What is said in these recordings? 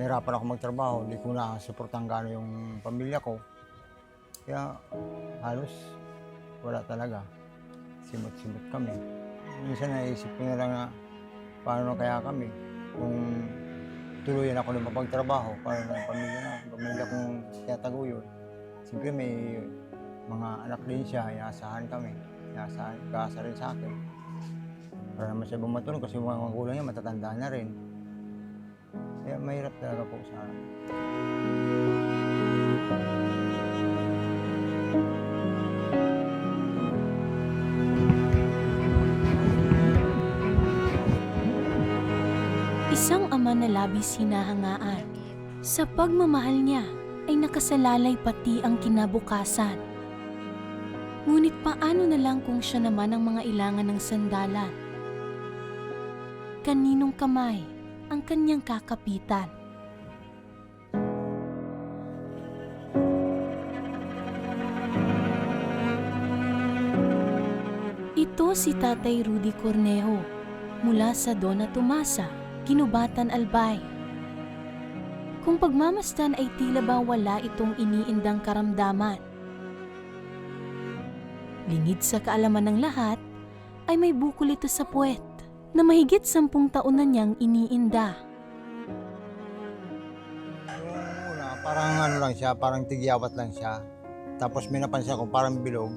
nahirapan ako magtrabaho, hindi ko na suportahan gaano yung pamilya ko. Kaya halos wala talaga. Simot-simot kami. Minsan naisip ko na lang na paano kaya kami kung tuluyan ako ng mapagtrabaho para ng pamilya kong tinataguyod. Siyempre may mga anak din siya, inaasahan kami. Kaasa rin sa akin. Para naman siya bumatulong kasi mga magulang niya matatanda na rin. Kaya mahirap talaga po sa akin. Isang ama na labis hinahangaan. Sa pagmamahal niya ay nakasalalay pati ang kinabukasan. Ngunit paano na lang kung siya naman ang mga ilangan ng sandalan? Kaninong kamay ang kanyang kakapitan? Ito si Tatay Rudy Cornejo mula sa Dona Tomasa, Ginubatan, Albay. Kung pagmamasdan ay tila ba wala itong iniindang karamdaman. Lingid sa kaalaman ng lahat, ay may bukol ito sa puwet na mahigit 10 taon na niyang iniinda. Yung una, parang ano lang siya, parang tigyawat lang siya. Tapos may napansin ako, parang bilog.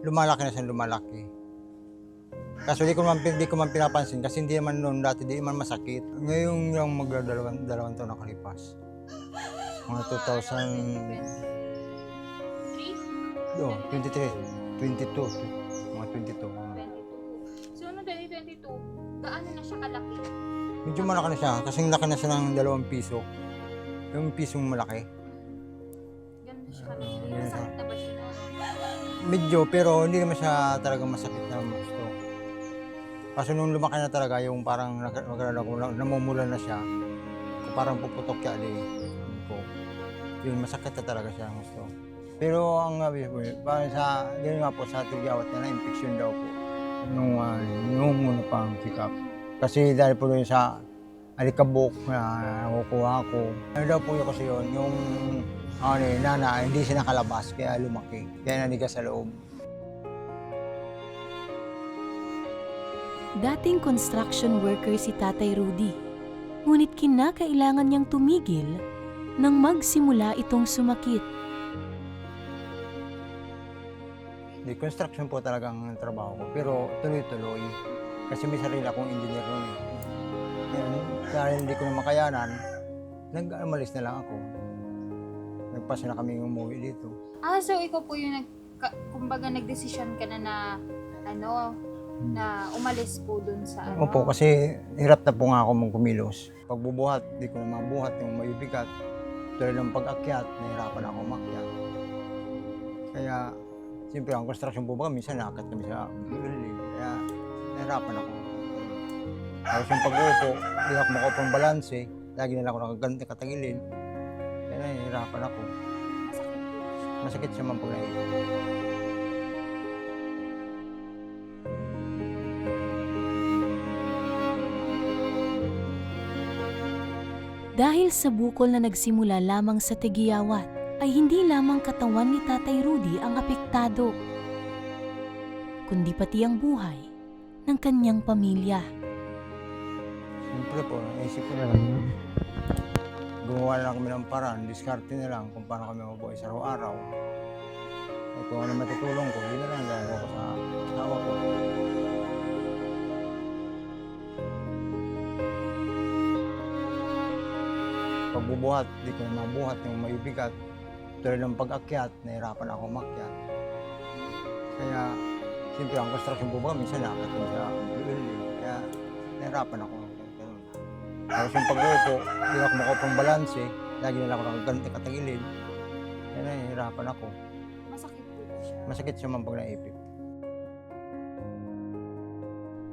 Lumalaki na siya, lumalaki. Kaso di ko man pinapansin kasi hindi naman noon dati, di man masakit. Ngayon yung dalawang taon nakalipas. Mga 22, mga 22. So, ano 2022, gaano na siya kalaki? Medyo malaki na siya, kasing laki na siya ng 2 piso. Yung pisong malaki. Ganun siya kalaki. Masakit na ba siya na? Medyo, pero hindi naman siya talagang masakit na gusto. Kaso nung lumaki na talaga, yung parang namumula na siya, parang puputok siya ko. Yun, masakit na talaga siya gusto. Pero ang parang yun nga po, sa tigyawat na infection daw po. Nung muna pang check-up. Kasi dahil po doon sa alikabok na nakukuha ko. Ano daw po yun kasi yun, yung nana, hindi siya nakalabas, kaya lumaki. Kaya nanigas sa loob. Dating construction worker si Tatay Rudy, ngunit kinakailangan niyang tumigil nang magsimula itong sumakit. Di construction po talagang trabaho ko, pero tuloy-tuloy. Kasi may sarili akong engineer noon eh. Ngayon, dahil hindi ko na makayanan, nag-amalis na lang ako. Nagpasa na kami umuwi dito. So ikaw po yung kumbaga nagdesisyon ka na na umalis po dun sa Opo, kasi hirap na po nga ako kumilos. Pagbubuhat, di ko na mabuhat yung mabibigat. Tuloy ng pag-akyat, nahirapan ako umakyat. Kaya, siyempre, ang construction po ba, minsan nakakat kami sa building. Kaya, nahirapan ako. Tapos yung pag-uupo, hindi ako makaupo ng balanse. Lagi na lang ako nakaganti katagilid. Kaya nahihirapan ako. Masakit siya man pag naiipon. Dahil sa bukol na nagsimula lamang sa tigiyawat, ay hindi lamang katawan ni Tatay Rudy ang apektado, kundi pati ang buhay ng kanyang pamilya. Siyempre po, naisip ko na lang. Gumawa na lang kami ng paraan, diskarte na lang kung paano kami mabuhay sa araw-araw. At kung ano matutulong ko, yun na lang gagawa ko sa asawa ko. Pagbubuhat, di ko na mabuhat yung mabibigat. Tuloy ng pag-akyat, nahirapan ako umakyat. Kaya, siyempre ang construction po ba, minsan nakakat ko sa building. Kaya, nahirapan ako. Tapos yung pag-uupo, hindi ako makaupo ng balanse. Lagi na lang ako nakaganti katagilid. Kaya nahihirapan ako. Masakit po ba siya? Masakit siya man pag naipit.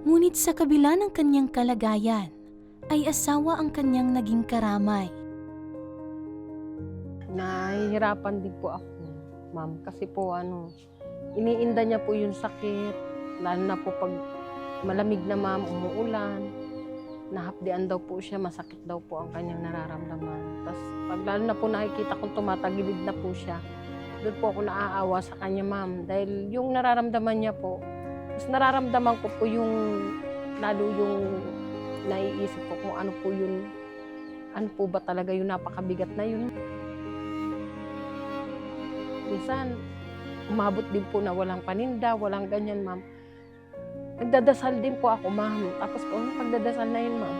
Ngunit sa kabila ng kanyang kalagayan, ay asawa ang kanyang naging karamay. Nahihirapan din po ako, ma'am. Kasi po iniinda niya po yung sakit. Lalo na po pag malamig na, ma'am, umuulan. nahapdian daw po siya, masakit daw po ang kanyang nararamdaman. Tapos pag lalo na po nakikita kong tumatagilid na po siya, doon po ako naaawa sa kanya, ma'am. Dahil yung nararamdaman niya po, mas nararamdaman ko po yung, lalo yung naiisip ko kung ano po yun, ano po ba talaga yung napakabigat na yun. Minsan, umabot din po na walang paninda, walang ganyan, ma'am. Nagdadasal din po ako, ma'am. Tapos po, nung pagdadasal na yun, ma'am,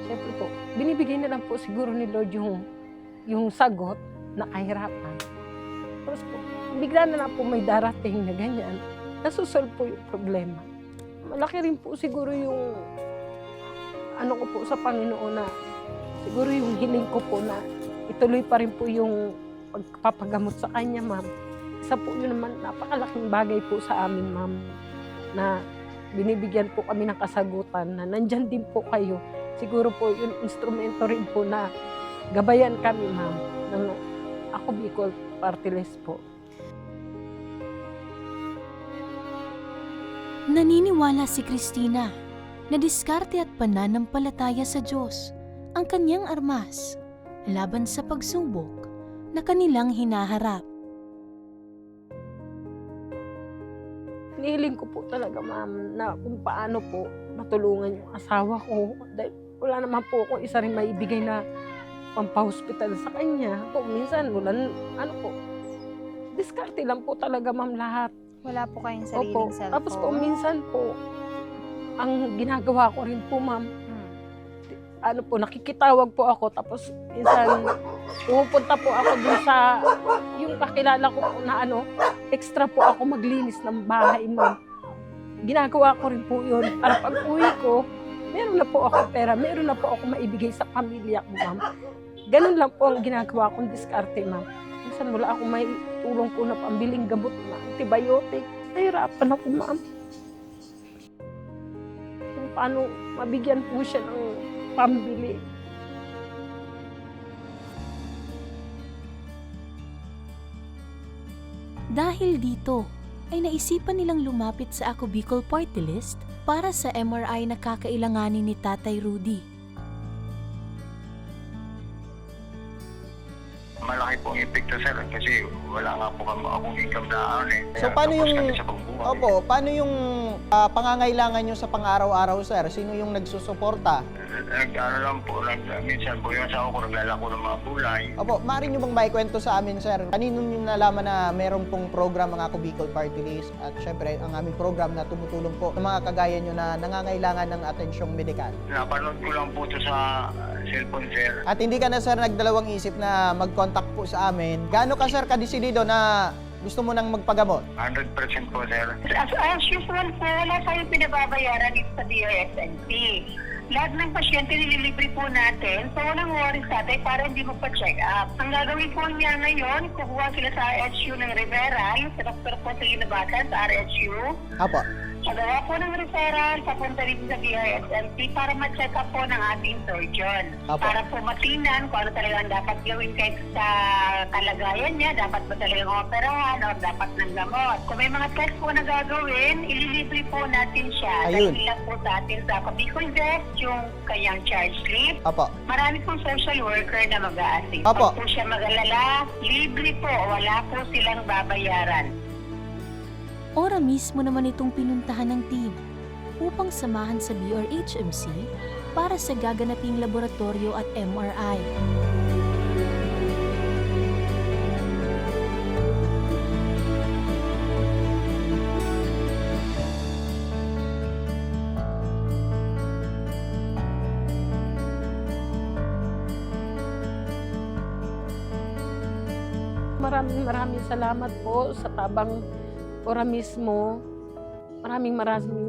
syempre po, binibigay na lang po siguro ni Lord yung sagot na kahirapan. Tapos po, bigla na lang po may darating na ganyan. Nasusolve po yung problema. Malaki rin po siguro yung ano ko po sa Panginoon na siguro yung hiling ko po na ituloy pa rin po yung pagpapagamot sa kanya, ma'am. Isa po yun naman, napakalaking bagay po sa amin, ma'am, na binibigyan po kami ng kasagutan na nandyan din po kayo. Siguro po yung instrumento rin po na gabayan kami, ma'am, ng Ako Bicol Party List po. Naniniwala si Cristina na diskarte at pananampalataya sa Diyos ang kanyang armas laban sa pagsubok na kanilang hinaharap. Hinihiling ko po talaga, ma'am, na kung paano po matulungan yung asawa ko. Dahil wala naman po ako isa rin maibigay na pampahospital sa kanya. Po, minsan, ano po, diskarte lang po talaga, ma'am, lahat. Wala po kayong Opo. sariling cellphone? Tapos po, minsan po, ang ginagawa ko rin po, ma'am, ano po, nakikitawag po ako. Tapos, minsan, pumupunta po ako dun sa, yung kakilala ko po na extra po ako maglinis ng bahay, ma'am. Ginagawa ko rin po yun. Para pag uwi ko, meron na po ako pera, meron na po ako maibigay sa pamilya ko, ma'am. Ganun lang po ang ginagawa kong diskarte, ma'am. Minsan wala akong may tulong po na pambiling gamot na antibiotic. Nahirapan ako, ma'am. Kung paano mabigyan po siya ng pambili. Dahil dito, ay naisipan nilang lumapit sa Ako Bicol Party List para sa MRI na kakailanganin ni Tatay Rudy. Malaki pong epekto, sir, kasi wala nga po akong income na So, paano tapos yung- kami sa pagbuhay. Opo, paano yung pangangailangan nyo sa pang-araw-araw, sir? Sino yung nagsusuporta? Lang po, minsan po yung asawa ko naglalako ng mga gulay. Opo, maaari nyo bang maikwento sa amin, sir? Kanino nyo nalaman na meron pong program ang Ako Bicol Party List? At syempre, ang aming program na tumutulong po sa mga kagaya nyo na nangangailangan ng atensyong medikal. Napanood ko lang po ito sa cellphone, sir. At hindi ka na, sir, nagdalawang isip na mag-contact po sa amin. Gaano ka, sir, kadesidido na gusto mo nang magpagamot? 100% po, sir. As usual po, wala tayong pinababayaran dito sa DRSNP. Lahat ng pasyente nililibre po natin, so walang worries natin para hindi magpa-check up. Ang gagawin po niya ngayon, kukuha sila sa RHU ng referral, sa doktor po sa Unabatan, sa RHU. Opo. Magawa po ng referral, papunta rin sa DRSNP para ma-check up po ng ating surgeon. Apo. Para po matinan kung ano talaga ang dapat gawin kahit sa kalagayan niya, dapat ba talagang operahan o dapat ng gamot. Kung may mga test po na gagawin, ililibre po natin siya. Ayun. Dahil lang po sa atin sa Bicol Desk, yung kanyang charge slip. Opo. Marami pong social worker na mag-a-assist. Apo. Pag po siya mag-alala, libre po, wala po silang babayaran. Ora mismo naman itong pinuntahan ng team upang samahan sa BRHMC para sa gaganaping laboratorio at MRI. Maraming salamat po sa tabang ora mismo. Maraming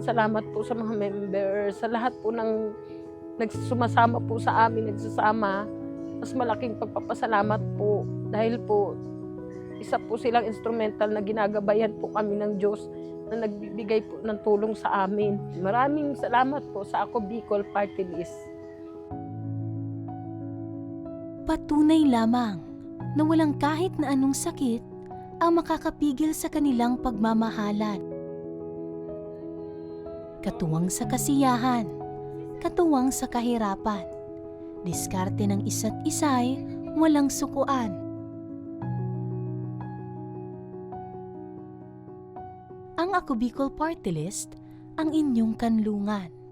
salamat po sa mga members, sa lahat po ng nagsumasama po sa amin, nagsasama. Mas malaking pagpapasalamat po dahil po isa po silang instrumental na ginagabayan po kami ng Diyos na nagbibigay po ng tulong sa amin. Maraming salamat po sa Ako Bicol Party List. Patunay lamang na walang kahit na anong sakit ang makakapigil sa kanilang pagmamahalan. Katuwang sa kasiyahan, katuwang sa kahirapan. Diskarte ng isa't isa'y walang sukuan. Ang Ako Bicol Party List, ang inyong kanlungan.